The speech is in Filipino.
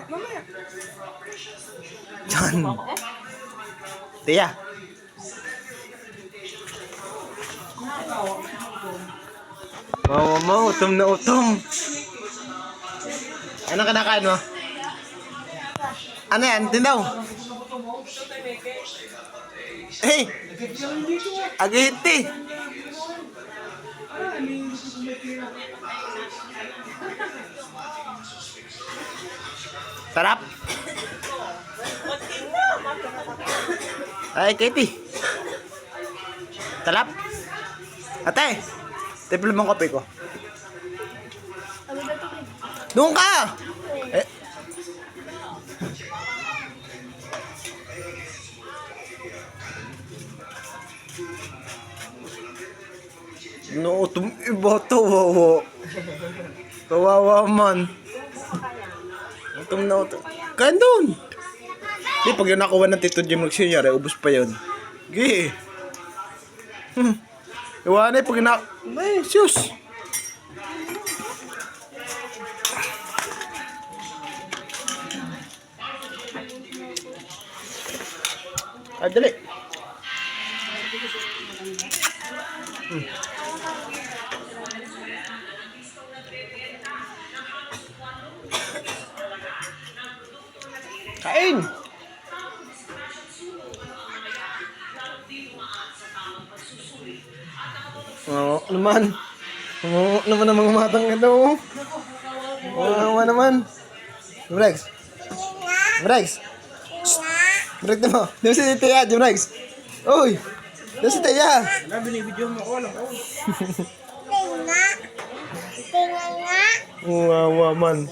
Mamaya. Yan. Tiya. Mama, utom na utom. Ano kinakain mo? Ano yan? Tindaw? Eh! Agiti! Sarap! Ay, Katie! Sarap! Ate! Timpla mo ang kape ko. Doon ka! Eh. No, iba tawawa. Kawawa man. Utom na utom. Kain doon. Di, pag yun nakuha ng Tito Jim nagsinyari, ubos pa yun. Gi. Iwanay, pag yun ay, sus. Ay, dali. Kain! Oo, naman. Oo, naman ang mga matang ito. Oo, naman. Jumrex. Jumrex. Break mo. Di si Tia, Jumrex. Uy! Di si Tia. Wala, binibidyo mo ko. Alam ko. Wawa man.